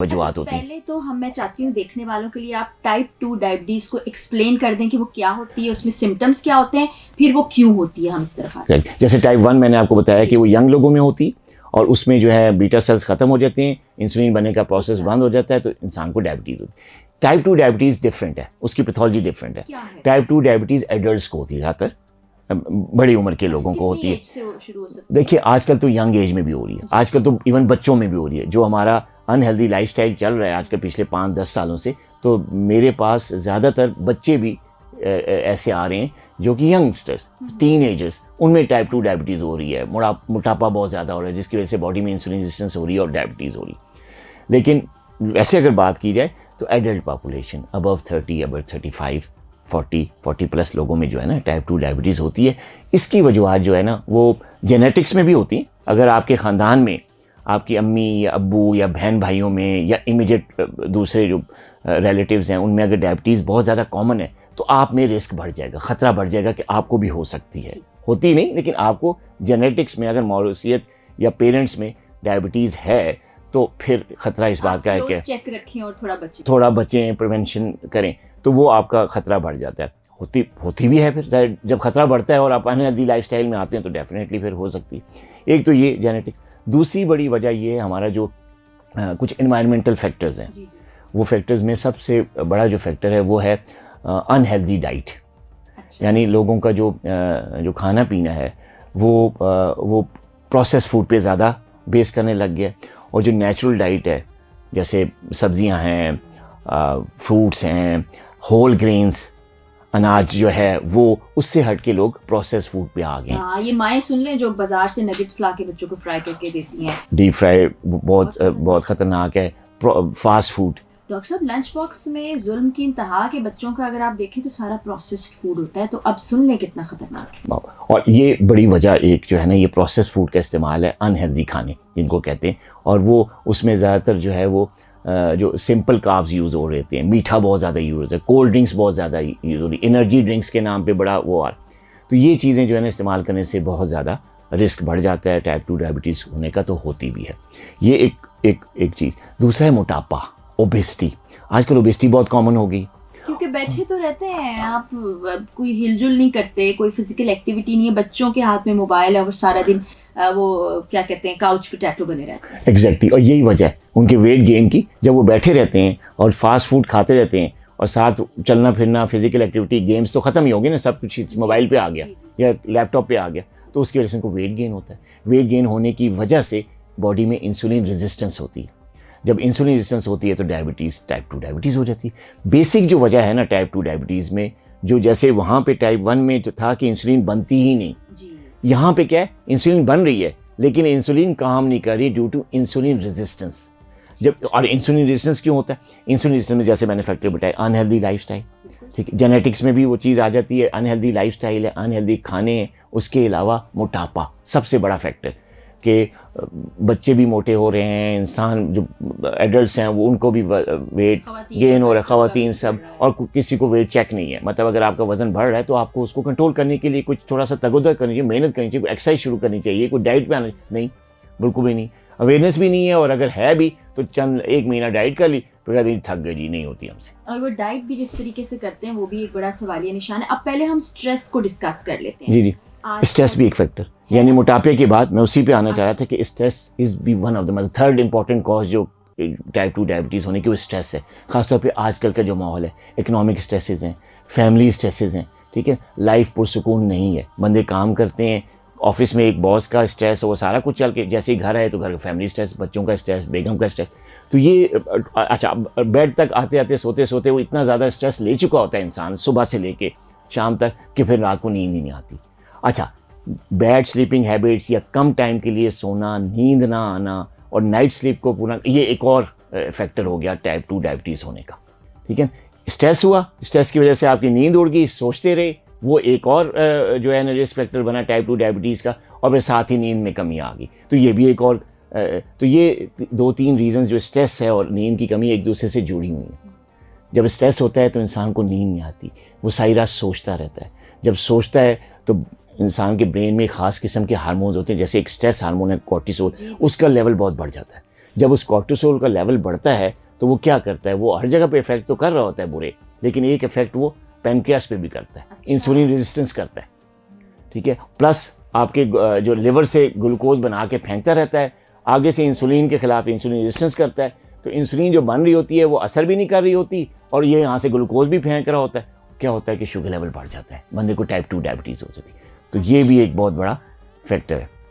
वजूहत होती हैं। पहले तो मैं चाहती हूँ देखने वालों के लिए आप टाइप 2 डायबिटीज को एक्सप्लेन कर दें कि वो क्या होती है, उसमें सिम्टम्स क्या होते हैं, फिर वो क्यों होती है, हम इस तरफ आते हैं। जैसे टाइप 1 मैंने आपको बताया कि वो यंग लोगों में होती और उसमें जो है बीटा सेल्स खत्म हो जाते हैं, इंसुलिन बनने का प्रोसेस बंद हो जाता है, तो इंसान को डायबिटीज़ होती है। टाइप 2 डायबिटीज़ डिफरेंट है, उसकी पैथोलॉजी डिफरेंट है। टाइप 2 डायबिटीज़ एडल्ट्स को होती है, ज़्यादातर बड़ी उम्र के लोगों को होती है। देखिए आजकल तो यंग एज में भी हो रही है, आजकल तो इवन बच्चों में भी हो रही है। जो हमारा अनहेल्दी लाइफस्टाइल चल रहा है आजकल पिछले 5-10 सालों से, तो मेरे पास ज़्यादातर बच्चे भी ऐसे आ रहे हैं जो कि यंगस्टर्स, टीनेजर्स, उनमें टाइप 2 डायबिटीज़ हो रही है। मोटापा बहुत ज़्यादा हो रहा है जिसकी वजह से बॉडी में इंसुलिन रेजिस्टेंस हो रही है और डायबिटीज़ हो रही है। लेकिन वैसे अगर बात की जाए तो adult population above 30, above 35, 40 plus लोगों में जो है ना टाइप 2 डायबिटीज़ होती है। इसकी वजूहत जो है ना वो जेनेटिक्स में भी होती है। अगर आपके ख़ानदान में आपकी अम्मी या अब्बू या बहन भाइयों में या इमीडिएट दूसरे जो रिलेटिव्स हैं उनमें अगर डायबिटीज़ बहुत ज़्यादा कॉमन है तो आप में रिस्क बढ़ जाएगा, ख़तरा बढ़ जाएगा कि आपको भी हो सकती है। होती नहीं, लेकिन आपको जेनेटिक्स में अगर मौरूसियत या पेरेंट्स में डायबिटीज़ है तो फिर ख़तरा इस बात का है कि चेक रखें और थोड़ा बचें, प्रिवेंशन करें, तो वो आपका ख़तरा बढ़ जाता है। होती भी है। फिर जब ख़तरा बढ़ता है और आप अनहेल्दी लाइफस्टाइल में आते हैं तो डेफिनेटली फिर हो सकती है। एक तो ये जेनेटिक्स। दूसरी बड़ी वजह ये है हमारा जो कुछ इन्वायरमेंटल फैक्टर्स हैं। वो फैक्टर्स में सबसे बड़ा जो फैक्टर है वो है अनहेल्दी डाइट। यानी लोगों का जो खाना पीना है वो प्रोसेस फूड पे ज़्यादा बेस करने लग गया, और जो नेचुरल डाइट है जैसे सब्जियां हैं, फ्रूट्स हैं, होल ग्रेन्स, अनाज जो है वो उससे हट के लोग प्रोसेस फूड पे आ गए। हाँ, ये माएँ सुन लें जो बाजार से नगेट्स ला के बच्चों को फ्राई करके देती हैं। डीप फ्राई बहुत ख़तरनाक है। Fast food. डॉक्टर साहब, लंच बॉक्स में जुल्म की इंतहा के बच्चों का अगर आप देखें तो सारा प्रोसेस्ड फूड होता है, तो अब सुन लें कितना ख़तरनाक है। और ये बड़ी वजह एक जो है ना ये प्रोसेस्ड फूड का इस्तेमाल है, अनहेल्दी खाने जिनको कहते हैं, और वो उसमें ज़्यादातर जो है वो जो सिंपल कार्ब्स यूज़ हो रहे हैं, मीठा बहुत ज़्यादा यूज़ होता है, कोल्ड ड्रिंक्स बहुत ज़्यादा यूज़ हो रही, एनर्जी ड्रिंक्स के नाम पे बड़ा वो आ, तो ये चीज़ें जो है ना इस्तेमाल करने से बहुत ज़्यादा रिस्क बढ़ जाता है टाइप 2 डायबिटीज़ होने का, तो होती भी है। ये एक चीज़। दूसरा है मोटापा, ओबेसिटी। आजकल ओबेसिटी बहुत कॉमन हो गई क्योंकि बैठे तो रहते हैं आप, कोई हिलजुल नहीं करते, कोई फिजिकल एक्टिविटी नहीं है, बच्चों के हाथ में मोबाइल है और सारा दिन वो क्या कहते हैं काउच पोटैटो बने रहते हैं। एग्जैक्टली। और यही वजह है उनके वेट गेन की। जब वो बैठे रहते हैं और फास्ट फूड खाते रहते हैं और साथ चलना फिरना, फिजिकल एक्टिविटी, गेम्स तो ख़त्म ही हो गए ना, सब कुछ मोबाइल पे आ गया या लैपटॉप पे आ गया, तो उसकी वजह से उनको वेट गेन होता है। वेट गेन होने की वजह से बॉडी में इंसुलिन रेजिस्टेंस होती है। जब इंसुलिन रेजिस्टेंस होती है तो डायबिटीज़, टाइप 2 डायबिटीज़ हो जाती है। बेसिक जो वजह है ना टाइप 2 डायबिटीज़ में, जो जैसे वहाँ पे टाइप 1 में जो था कि इंसुलिन बनती ही नहीं, यहाँ पे क्या है, इंसुलिन बन रही है लेकिन इंसुलिन काम नहीं कर रही ड्यू टू इंसुलिन रेजिस्टेंस। और इंसुलिन रेजिस्टेंस क्यों होता है? इंसुलिन रेजिस्टेंस में जैसे मैंने फैक्टर बताया, अनहेल्दी लाइफस्टाइल, ठीक है, जेनेटिक्स में भी वो चीज़ आ जाती है, अनहेल्दी लाइफस्टाइल है, अनहेल्दी खाने हैं, उसके अलावा मोटापा सबसे बड़ा फैक्टर, कि बच्चे भी मोटे हो रहे हैं, इंसान जो एडल्ट्स हैं वो उनको भी वेट गेन हो रहा है, ख़वातीन सब, और किसी को वेट चेक नहीं है। मतलब अगर आपका वज़न बढ़ रहा है तो आपको उसको कंट्रोल करने के लिए कुछ थोड़ा सा तगोदर करनी चाहिए, मेहनत करनी चाहिए, एक्सरसाइज शुरू करनी चाहिए, कोई डाइट पे आना नहीं, बिल्कुल भी नहीं, अवेयरनेस भी नहीं है। और अगर है भी तो चंद 1 महीना डाइट कर ली तो कहते हैं थक गई जी, नहीं होती हमसे। और वो डाइट भी जिस तरीके से करते हैं वो भी एक बड़ा सवालिया निशान है। अब पहले हम स्ट्रेस को डिस्कस कर लेते हैं। जी, स्ट्रेस भी एक फैक्टर, यानी मोटापे के बाद मैं उसी पे आना चाह रहा था कि stress is be one of the मतलब थर्ड इंपॉर्टेंट कॉज जो टाइप 2 डायबिटीज़ होने की, वो स्ट्रेस है। ख़ासतौर पे आजकल का जो माहौल है, इकोनॉमिक स्ट्रेसेस हैं, फैमिली स्ट्रेसेस हैं, ठीक है, लाइफ पुरसुकून नहीं है, बंदे काम करते हैं, ऑफिस में एक बॉस का स्ट्रेस, वो सारा कुछ चल के, जैसे ही घर आए तो घर का फैमिली स्ट्रेस, बच्चों का स्ट्रेस, बेगम का स्ट्रेस, तो ये अच्छा बेड तक आते आते सोते सोते वो इतना ज़्यादा स्ट्रेस ले चुका होता है इंसान सुबह से लेके शाम तक कि फिर रात को नींद ही नहीं आती। अच्छा, बैड स्लीपिंग हैबिट्स या कम टाइम के लिए सोना, नींद ना आना और नाइट स्लीप को पूरा, ये एक और फैक्टर हो गया टाइप 2 डायबिटीज़ होने का, ठीक है। स्ट्रेस हुआ, स्ट्रेस की वजह से आपकी नींद उड़ गई, सोचते रहे, वो एक और जो है ना रिस्क फैक्टर बना टाइप 2 डायबिटीज़ का, और फिर साथ ही नींद में कमी आ गई, तो ये भी एक और तो ये 2-3 रीज़न जो स्ट्रेस है और नींद की कमी एक दूसरे से जुड़ी हुई हैं। जब स्ट्रेस होता है तो इंसान को नींद नहीं आती, वो सारी रात सोचता रहता है। जब सोचता है तो इंसान के ब्रेन में ख़ास किस्म के हार्मोन्स होते हैं, जैसे एक स्ट्रेस हार्मोन है कोर्टिसोल, उसका लेवल बहुत बढ़ जाता है। जब उस कॉर्टिसोल का लेवल बढ़ता है तो वो क्या करता है, वो हर जगह पे इफेक्ट तो कर रहा होता है बुरे, लेकिन एक इफेक्ट वो पेनक्रियास पे भी करता है, इंसुलिन रेजिस्टेंस करता है, ठीक है। प्लस आपके जो लिवर से ग्लूकोज बना के फेंकता रहता है, आगे से इंसुलिन के खिलाफ इंसुलिन रेजिस्टेंस करता है, तो इंसुलिन जो बन रही होती है वो असर भी नहीं कर रही होती और ये यहाँ से ग्लूकोज भी फेंक रहा होता है। क्या होता है कि शुगर लेवल बढ़ जाता है, बंदे को टाइप 2 डायबिटीज़ हो जाती है। तो ये भी एक बहुत बड़ा फैक्टर है।